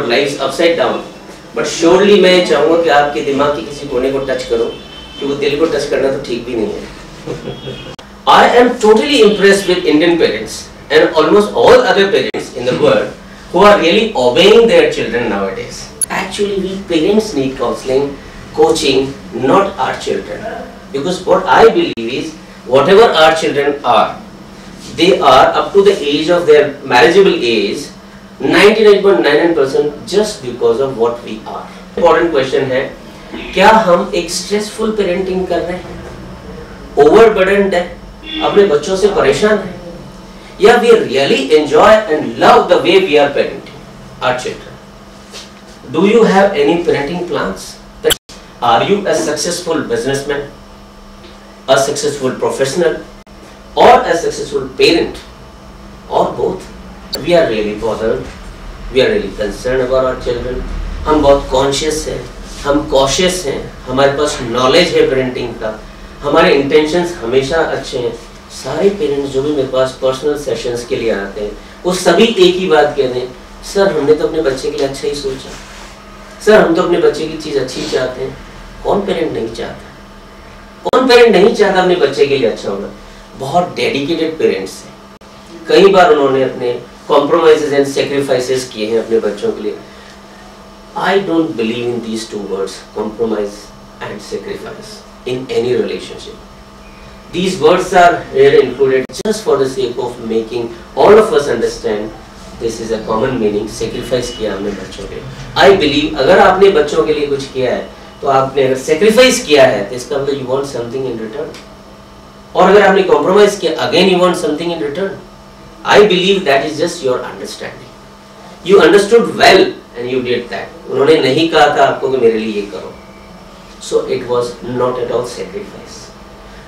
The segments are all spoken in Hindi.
Your life upside down, but surely मैं चाहूँगा कि आपके दिमाग के किसी कोने को टच करो, क्योंकि दिल को टच करना तो ठीक भी नहीं है। I am totally impressed with Indian parents and almost all other parents in the world who are really obeying their children nowadays. Actually, we parents need counseling, coaching, not our children. Because what I believe is, whatever our children are, they are up to the age of their marriageable age, 99.99% just because of what we are. Important question है, क्या हम एक stressful parenting कर रहे हैं? Overburdened है? अपने बच्चों से परेशान है? या we really enjoy and love the way we are parenting our children? Do you have any parenting plans? Are you a successful businessman, a successful professional, or a successful parent, or both? We are really bothered. We are really concerned about our children. हम बहुत conscious हैं, हम cautious हैं, हमारे पास knowledge है parenting का, हमारे intentions हमेशा अच्छे हैं। सारे पेरेंट्स जो भी मेरे पास पर्सनल सेशंस के लिए आते हैं, वो सभी एक ही बात कहते हैं, सर हमने तो अपने बच्चे के लिए अच्छा ही सोचा, सर हम तो अपने बच्चे की चीज़ अच्छी चाहते हैं। कौन पेरेंट नहीं चाहता? कौन पेरेंट नहीं चाहता अपने बच्चे के लिए अच्छा होना? बहुत डेडिकेटेड पेरेंट्स हैं। कई बार उन्होंने अपने कॉम्प्रोमाइजेस एंड सेक्रीफाइसेस किए हैं अपने बच्चों के लिए। I don't believe in these two words, compromise and sacrifice, in any relationship. These words are here included just for the sake of making all of us understand this is a common meaning. Sacrifice किया हमने बच्चों के लिए. I believe अगर आपने बच्चों के लिए कुछ किया है, तो आपने अगर sacrifice किया है, तो इसका मतलब you want something in return. और अगर आपने compromise किया, again you want something in return. I believe that is just your understanding. You understood well and you did that. उन्होंने नहीं कहा था आपको कि मेरे लिए ये करो. So it was not at all sacrifice.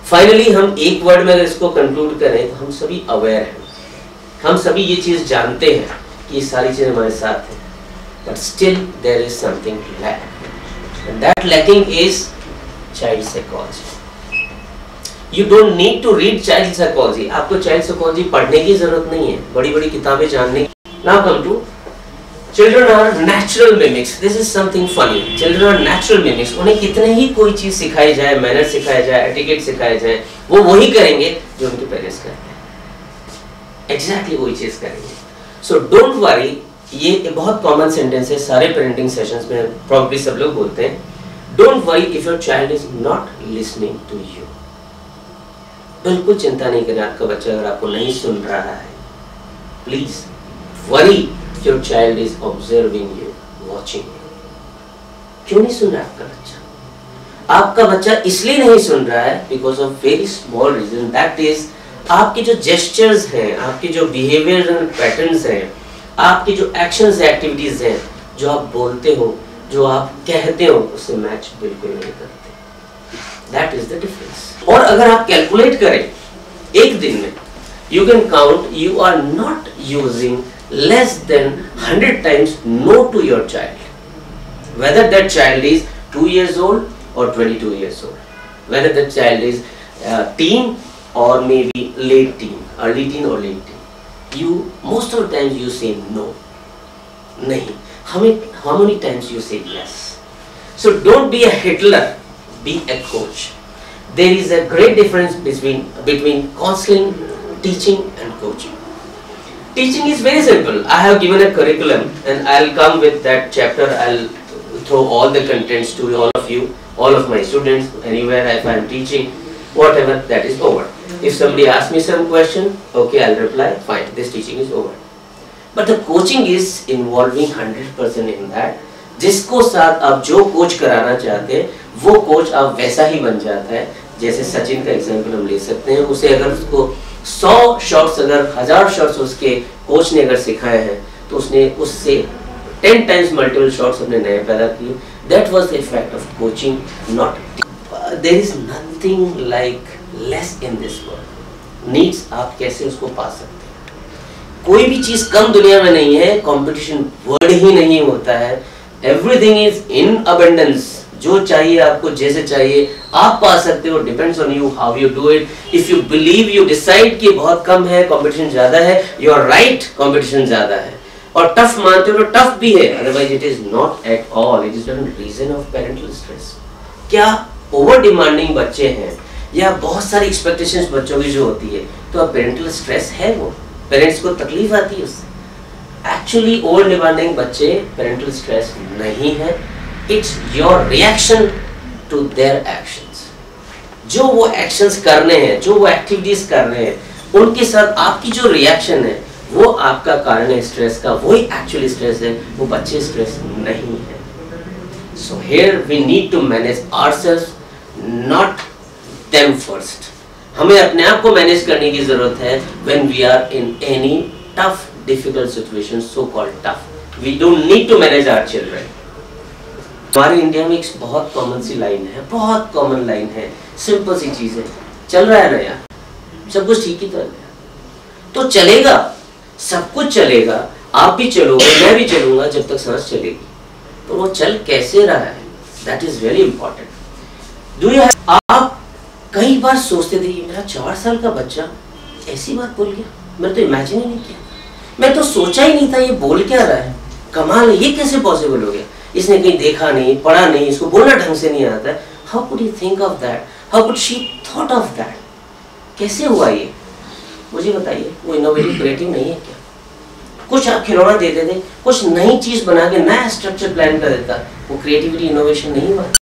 Finally, हम एक वर्ड में अगर इसको conclude करें, तो हम सभी aware हैं, हम सभी ये चीज़ जानते हैं कि ये सारी चीज़ें हमारे साथ हैं, but still there is something lacking, and that lacking is child psychology. You don't need to read child psychology. आपको child psychology पढ़ने की जरूरत नहीं है, बड़ी-बड़ी किताबें जानने की। Now come to children are natural mimics. This is something funny. Children are natural mimics. उन्हें कितने ही कोई चीज़ सिखाई जाए, मैनर सिखाया जाए, एटिकेट सिखाया जाए, वो वही करेंगे जो उनके पेरेंट्स करते हैं। Exactly वही चीज़ करेंगे। So don't worry. ये बहुत कॉमन सेंटेंस है, सारे पेरेंटिंग सेशंस में प्रॉब्ली सब लोग बोलते हैं। Don't worry if your child is not listening to you. बिल्कुल चिंता नहीं करें आपका बच्चा अगर आपको नहीं सुन रहा है। Please worry. Your child is observing you, watching you. क्यों नहीं सुन रहा आपका बच्चा? आपका बच्चा इसलिए नहीं सुन रहा है because of very small reason. That is, आपके जो gestures हैं, आपके जो behavioral patterns हैं, आपके जो actions, activities हैं, जो आप बोलते हो, जो आप कहते हो, उससे मैच बिल्कुल नहीं करते। That is the difference. और अगर आप कैलकुलेट करें एक दिन में, you can count you are not using less than 100 times no to your child, whether that child is 2 years old or 22 years old, whether that child is teen or maybe late teen, early teen or late teen. You most of the times you say no. Nahi. How many times you say yes? So don't be a Hitler, be a coach. There is a great difference between counseling, teaching and coaching. Teaching is very simple. I have given a curriculum and I'll come with that chapter. I'll throw all the contents to all of you, all of my students, anywhere if I'm teaching, whatever, that is over. If somebody asks me some question, okay, I'll reply, fine, this teaching is over. But the coaching is involving 100% in that. जिसको साथ आप जो कोच कराना चाहते हैं, वो कोच आप वैसा ही बन जाता है। जैसे सचिन का एग्जाम्पल हम ले सकते हैं, उसे अगर उसको 100 शॉट्स अगर 1000 शॉट्स उसके कोच ने अगर सिखाए हैं, तो उसने उससे 10 times मल्टीपल शॉट्स अपने नए पैदा किए। That was the effect of coaching, not there is nothing like less in this world. Needs आप कैसे उसको पा सकते हैं? कोई भी चीज कम दुनिया में नहीं है, कंपटीशन वर्ड ही नहीं होता है। Everything is in abundance. जो चाहिए आपको जैसे चाहिए आप पा सकते हो। Depends on you how you do it. If you believe, you decide कि बहुत कम है, कंपटीशन ज्यादा है, यू आर राइट, कंपटीशन ज्यादा है। और टफ मानते हो तो टफ भी है, otherwise it is not at all, it is the reason of parental stress. क्या ओवर डिमांडिंग बच्चे हैं या बहुत सारी एक्सपेक्टेशंस बच्चों की जो होती है, तो अब पेरेंटल स्ट्रेस है, वो पेरेंट्स को तकलीफ आती है उससे। एक्चुअली ओवर डिमांडिंग बच्चे पेरेंटल स्ट्रेस नहीं है, it's your reaction to their actions. जो वो एक्शंस करने हैं, जो वो एक्टिविटीज कर रहे हैं, उनके साथ आपकी जो रिएक्शन है वो आपका कारण है स्ट्रेस का, वही एक्चुअली स्ट्रेस है, वो बच्चे स्ट्रेस नहीं है। So here we need to manage ourselves, not them first. हमें अपने आप को मैनेज करने की जरूरत है when we are in any tough difficult situation, so called tough. We don't need to manage our children. हमारे इंडिया में एक बहुत कॉमन सी लाइन है, बहुत कॉमन लाइन है, सिंपल सी चीज है, चल रहा है ना यार, सब कुछ ठीक ही तो है, तो चलेगा, सब कुछ चलेगा, आप भी चलोगे, मैं भी चलूंगा जब तक सांस चलेगी। तो वो चल कैसे रहा है, that is very important. Do you have, आप कई बार सोचते थे मेरा 4 साल का बच्चा ऐसी बात बोल गया, मैंने तो इमेजिन ही नहीं किया, मैं तो सोचा ही नहीं था ये बोल क्या रहा है, कमाल है, ये कैसे पॉसिबल हो गया, इसने कहीं देखा नहीं, पढ़ा नहीं, इसको बोलना ढंग से नहीं आता है। How could he think of that, how could she thought of that, कैसे हुआ ये, मुझे बताइए। वो इनोवेटिव क्रिएटिव नहीं है क्या? कुछ आप खिलौना दे देते, कुछ नई चीज बना के नया स्ट्रक्चर प्लान कर देता, वो क्रिएटिविटी इनोवेशन नहीं हुआ?